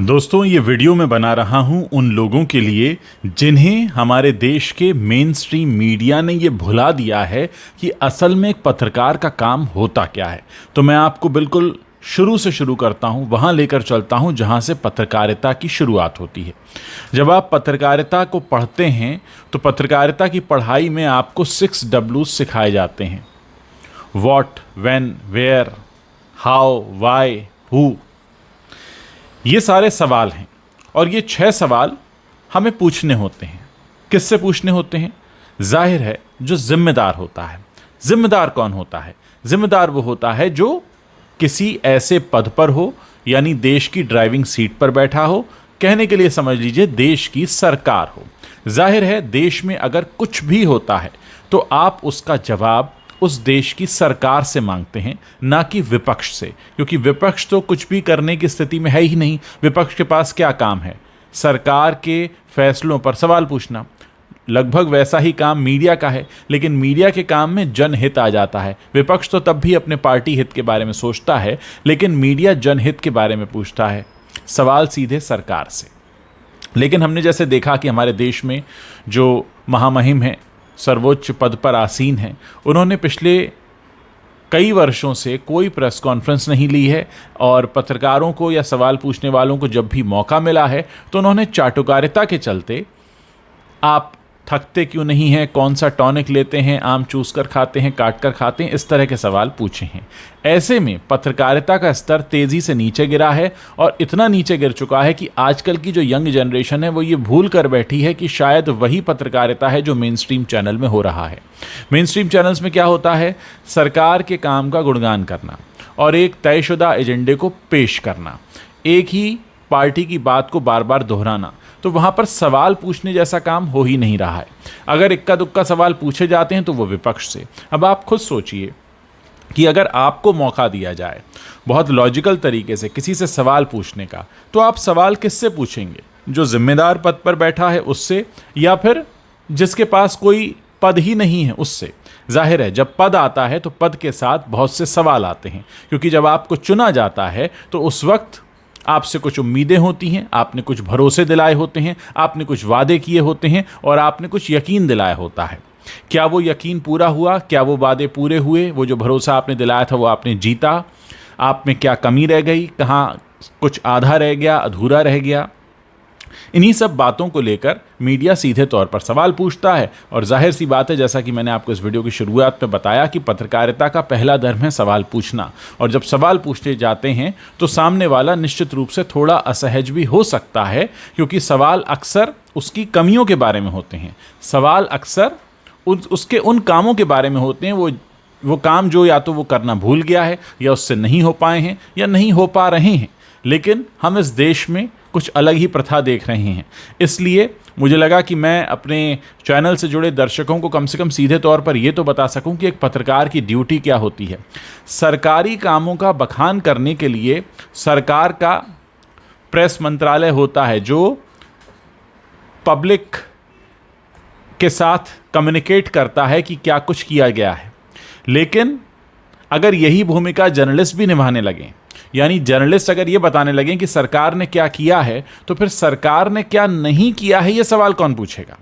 दोस्तों, ये वीडियो मैं बना रहा हूं उन लोगों के लिए जिन्हें हमारे देश के मेन स्ट्रीम मीडिया ने ये भुला दिया है कि असल में एक पत्रकार का काम होता क्या है। तो मैं आपको बिल्कुल शुरू से शुरू करता हूं, वहां लेकर चलता हूं जहां से पत्रकारिता की शुरुआत होती है। जब आप पत्रकारिता को पढ़ते हैं तो पत्रकारिता की पढ़ाई में आपको 6 W सिखाए जाते हैं। What, when, where, how, why, who. ये सारे सवाल हैं और ये 6 सवाल हमें पूछने होते हैं। किससे पूछने होते हैं? जाहिर है जो जिम्मेदार होता है। जिम्मेदार कौन होता है? जिम्मेदार वो होता है जो किसी ऐसे पद पर हो, यानी देश की ड्राइविंग सीट पर बैठा हो, कहने के लिए समझ लीजिए देश की सरकार हो। जाहिर है देश में अगर कुछ भी होता है तो आप उसका जवाब उस देश की सरकार से मांगते हैं, ना कि विपक्ष से, क्योंकि विपक्ष तो कुछ भी करने की स्थिति में है ही नहीं। विपक्ष के पास क्या काम है? सरकार के फैसलों पर सवाल पूछना। लगभग वैसा ही काम मीडिया का है, लेकिन मीडिया के काम में जनहित आ जाता है। विपक्ष तो तब भी अपने पार्टी हित के बारे में सोचता है, लेकिन मीडिया जनहित के बारे में पूछता है, सवाल सीधे सरकार से। लेकिन हमने जैसे देखा कि हमारे देश में जो महामहिम हैं, सर्वोच्च पद पर आसीन हैं, उन्होंने पिछले कई वर्षों से कोई प्रेस कॉन्फ्रेंस नहीं ली है और पत्रकारों को या सवाल पूछने वालों को जब भी मौका मिला है तो उन्होंने चाटुकारिता के चलते, आप थकते क्यों नहीं हैं, कौन सा टॉनिक लेते हैं, आम चूस कर खाते हैं, काट कर खाते हैं, इस तरह के सवाल पूछे हैं। ऐसे में पत्रकारिता का स्तर तेज़ी से नीचे गिरा है और इतना नीचे गिर चुका है कि आजकल की जो यंग जनरेशन है वो ये भूल कर बैठी है कि शायद वही पत्रकारिता है जो मेन स्ट्रीम चैनल में हो रहा है। मेन स्ट्रीम चैनल्स में क्या होता है? सरकार के काम का गुणगान करना और एक तयशुदा एजेंडे को पेश करना, एक ही पार्टी की बात को बार बार दोहराना। तो वहाँ पर सवाल पूछने जैसा काम हो ही नहीं रहा है। अगर इक्का दुक्का सवाल पूछे जाते हैं तो वो विपक्ष से। अब आप खुद सोचिए कि अगर आपको मौका दिया जाए बहुत लॉजिकल तरीके से किसी से सवाल पूछने का, तो आप सवाल किससे पूछेंगे? जो जिम्मेदार पद पर बैठा है उससे, या फिर जिसके पास कोई पद ही नहीं है उससे? जाहिर है जब पद आता है तो पद के साथ बहुत से सवाल आते हैं, क्योंकि जब आपको चुना जाता है तो उस वक्त आपसे कुछ उम्मीदें होती हैं, आपने कुछ भरोसे दिलाए होते हैं, आपने कुछ वादे किए होते हैं और आपने कुछ यकीन दिलाया होता है। क्या वो यकीन पूरा हुआ? क्या वो वादे पूरे हुए? वो जो भरोसा आपने दिलाया था वो आपने जीता? आप में क्या कमी रह गई? कहाँ कुछ आधा रह गया, अधूरा रह गया? इन्हीं सब बातों को लेकर मीडिया सीधे तौर पर सवाल पूछता है। और जाहिर सी बात है, जैसा कि मैंने आपको इस वीडियो की शुरुआत में बताया कि पत्रकारिता का पहला धर्म है सवाल पूछना। और जब सवाल पूछे जाते हैं तो सामने वाला निश्चित रूप से थोड़ा असहज भी हो सकता है, क्योंकि सवाल अक्सर उसकी कमियों के बारे में होते हैं। सवाल अक्सर उसके उन कामों के बारे में होते हैं, वो काम जो या तो वो करना भूल गया है, या उससे नहीं हो पाए हैं, या नहीं हो पा रहे हैं। लेकिन हम इस देश में कुछ अलग ही प्रथा देख रहे हैं। इसलिए मुझे लगा कि मैं अपने चैनल से जुड़े दर्शकों को कम से कम सीधे तौर पर ये तो बता सकूं कि एक पत्रकार की ड्यूटी क्या होती है। सरकारी कामों का बखान करने के लिए सरकार का प्रेस मंत्रालय होता है, जो पब्लिक के साथ कम्युनिकेट करता है कि क्या कुछ किया गया है। लेकिन अगर यही भूमिका जर्नलिस्ट भी निभाने लगें, यानी जर्नलिस्ट अगर ये बताने लगें कि सरकार ने क्या किया है, तो फिर सरकार ने क्या नहीं किया है ये सवाल कौन पूछेगा?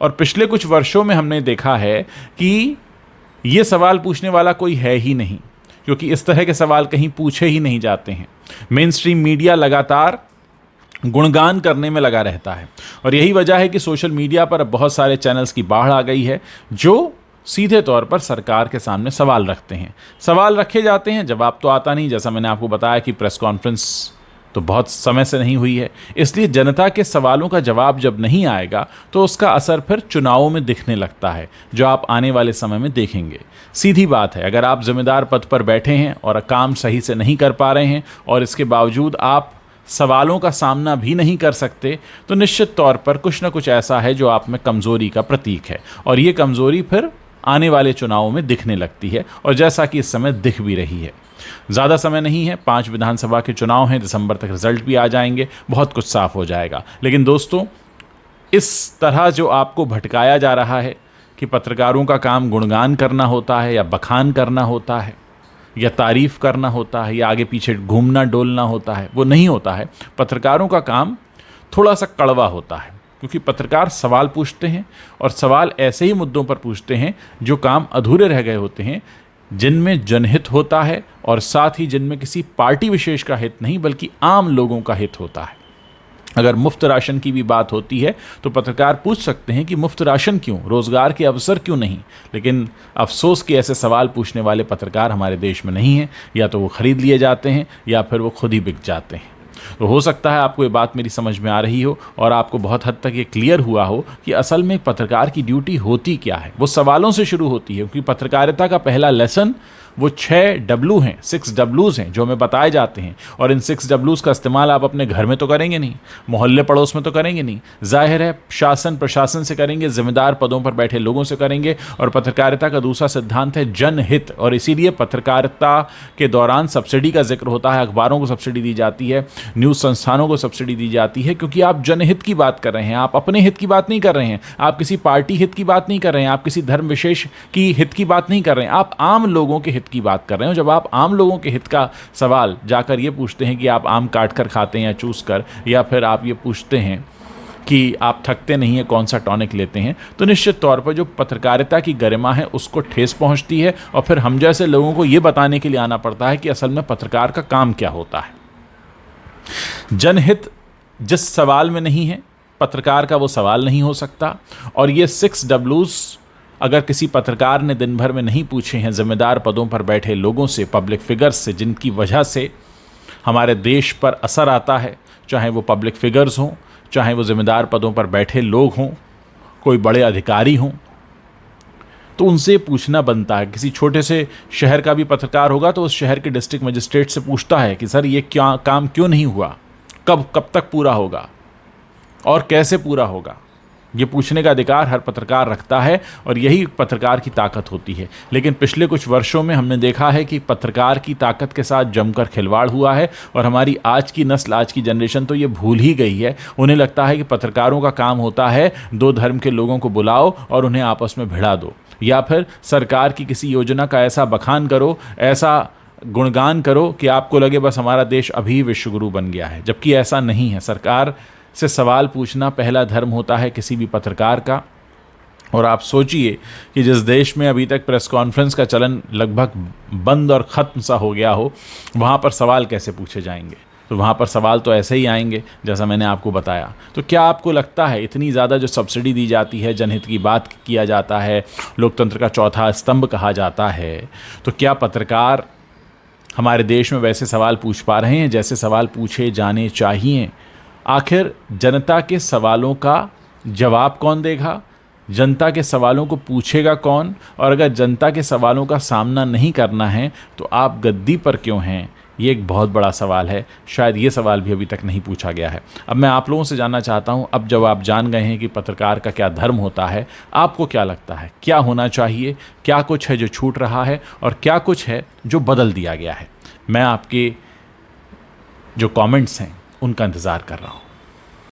और पिछले कुछ वर्षों में हमने देखा है कि ये सवाल पूछने वाला कोई है ही नहीं, क्योंकि इस तरह के सवाल कहीं पूछे ही नहीं जाते हैं। मेन स्ट्रीम मीडिया लगातार गुणगान करने में लगा रहता है और यही वजह है कि सोशल मीडिया पर अब बहुत सारे चैनल्स की बाढ़ आ गई है जो सीधे तौर पर सरकार के सामने सवाल रखते हैं। सवाल रखे जाते हैं, जवाब तो आता नहीं। जैसा मैंने आपको बताया कि प्रेस कॉन्फ्रेंस तो बहुत समय से नहीं हुई है, इसलिए जनता के सवालों का जवाब जब नहीं आएगा तो उसका असर फिर चुनावों में दिखने लगता है, जो आप आने वाले समय में देखेंगे। सीधी बात है, अगर आप जिम्मेदार पद पर बैठे हैं और काम सही से नहीं कर पा रहे हैं और इसके बावजूद आप सवालों का सामना भी नहीं कर सकते, तो निश्चित तौर पर कुछ ना कुछ ऐसा है जो आप में कमज़ोरी का प्रतीक है, और ये कमज़ोरी फिर आने वाले चुनावों में दिखने लगती है, और जैसा कि इस समय दिख भी रही है। ज़्यादा समय नहीं है, 5 विधानसभा के चुनाव हैं, दिसंबर तक रिजल्ट भी आ जाएंगे, बहुत कुछ साफ हो जाएगा। लेकिन दोस्तों, इस तरह जो आपको भटकाया जा रहा है कि पत्रकारों का काम गुणगान करना होता है या बखान करना होता है, या तारीफ करना होता है या आगे पीछे घूमना डोलना होता है, वो नहीं होता है। पत्रकारों का काम थोड़ा सा कड़वा होता है, क्योंकि पत्रकार सवाल पूछते हैं और सवाल ऐसे ही मुद्दों पर पूछते हैं जो काम अधूरे रह गए होते हैं, जिनमें जनहित होता है और साथ ही जिनमें किसी पार्टी विशेष का हित नहीं बल्कि आम लोगों का हित होता है। अगर मुफ्त राशन की भी बात होती है तो पत्रकार पूछ सकते हैं कि मुफ्त राशन क्यों, रोज़गार के अवसर क्यों नहीं, लेकिन अफसोस कि ऐसे सवाल पूछने वाले पत्रकार हमारे देश में नहीं हैं। या तो वो खरीद लिए जाते हैं या फिर वो खुद ही बिक जाते हैं। तो हो सकता है आपको ये बात मेरी समझ में आ रही हो और आपको बहुत हद तक ये क्लियर हुआ हो कि असल में एक पत्रकार की ड्यूटी होती क्या है। वो सवालों से शुरू होती है, क्योंकि पत्रकारिता का पहला लेसन वो 6W हैं, 6Ws हैं जो हमें बताए जाते हैं। और इन 6Ws का इस्तेमाल आप अपने घर में तो करेंगे नहीं, मोहल्ले पड़ोस में तो करेंगे नहीं, जाहिर है शासन प्रशासन से करेंगे, जिम्मेदार पदों पर बैठे लोगों से करेंगे। और पत्रकारिता का दूसरा सिद्धांत है जनहित, और इसीलिए पत्रकारिता के दौरान सब्सिडी का जिक्र होता है, अखबारों को सब्सिडी दी जाती है, न्यूज़ संस्थानों को सब्सिडी दी जाती है, क्योंकि आप जनहित की बात कर रहे हैं, आप अपने हित की बात नहीं कर रहे हैं, आप किसी पार्टी हित की बात नहीं कर रहे हैं, आप किसी धर्म विशेष की हित की बात नहीं कर रहे हैं, आप आम लोगों के की बात कर रहे हो। जब आप आम लोगों के हित का सवाल जाकर ये पूछते हैं कि आप आम काट कर खाते हैं या चूस कर, या फिर आप ये पूछते हैं कि आप थकते नहीं हैं, कौन सा टॉनिक लेते हैं, तो निश्चित तौर पर जो पत्रकारिता की गरिमा है उसको ठेस पहुंचती है। और फिर हम जैसे लोगों को ये बताने के लिए आना पड़ता है कि असल में पत्रकार का काम क्या होता है। जनहित जिस सवाल में नहीं है, पत्रकार का वो सवाल नहीं हो सकता। और ये 6Ws अगर किसी पत्रकार ने दिन भर में नहीं पूछे हैं जिम्मेदार पदों पर बैठे लोगों से, पब्लिक फिगर्स से, जिनकी वजह से हमारे देश पर असर आता है, चाहे वो पब्लिक फिगर्स हों, चाहे वो जिम्मेदार पदों पर बैठे लोग हों, कोई बड़े अधिकारी हों, तो उनसे पूछना बनता है। किसी छोटे से शहर का भी पत्रकार होगा तो उस शहर के डिस्ट्रिक्ट मजिस्ट्रेट से पूछता है कि सर ये क्या काम क्यों नहीं हुआ, कब तक पूरा होगा और कैसे पूरा होगा। ये पूछने का अधिकार हर पत्रकार रखता है और यही पत्रकार की ताकत होती है। लेकिन पिछले कुछ वर्षों में हमने देखा है कि पत्रकार की ताकत के साथ जमकर खिलवाड़ हुआ है और हमारी आज की नस्ल, आज की जनरेशन तो ये भूल ही गई है। उन्हें लगता है कि पत्रकारों का काम होता है दो धर्म के लोगों को बुलाओ और उन्हें आपस में भिड़ा दो, या फिर सरकार की किसी योजना का ऐसा बखान करो, ऐसा गुणगान करो कि आपको लगे बस हमारा देश अभी विश्वगुरु बन गया है, जबकि ऐसा नहीं है। सरकार से सवाल पूछना पहला धर्म होता है किसी भी पत्रकार का। और आप सोचिए कि जिस देश में अभी तक प्रेस कॉन्फ्रेंस का चलन लगभग बंद और ख़त्म सा हो गया हो, वहाँ पर सवाल कैसे पूछे जाएंगे? तो वहाँ पर सवाल तो ऐसे ही आएंगे जैसा मैंने आपको बताया। तो क्या आपको लगता है इतनी ज़्यादा जो सब्सिडी दी जाती है, जनहित की बात किया जाता है, लोकतंत्र का चौथा स्तंभ कहा जाता है, तो क्या पत्रकार हमारे देश में वैसे सवाल पूछ पा रहे हैं जैसे सवाल पूछे जाने चाहिए? आखिर जनता के सवालों का जवाब कौन देगा? जनता के सवालों को पूछेगा कौन? और अगर जनता के सवालों का सामना नहीं करना है तो आप गद्दी पर क्यों हैं? ये एक बहुत बड़ा सवाल है। शायद ये सवाल भी अभी तक नहीं पूछा गया है। अब मैं आप लोगों से जानना चाहता हूँ, अब जब आप जान गए हैं कि पत्रकार का क्या धर्म होता है, आपको क्या लगता है क्या होना चाहिए? क्या कुछ है जो छूट रहा है और क्या कुछ है जो बदल दिया गया है? मैं आपके जो कमेंट्स हैं उनका इंतज़ार कर रहा हूँ।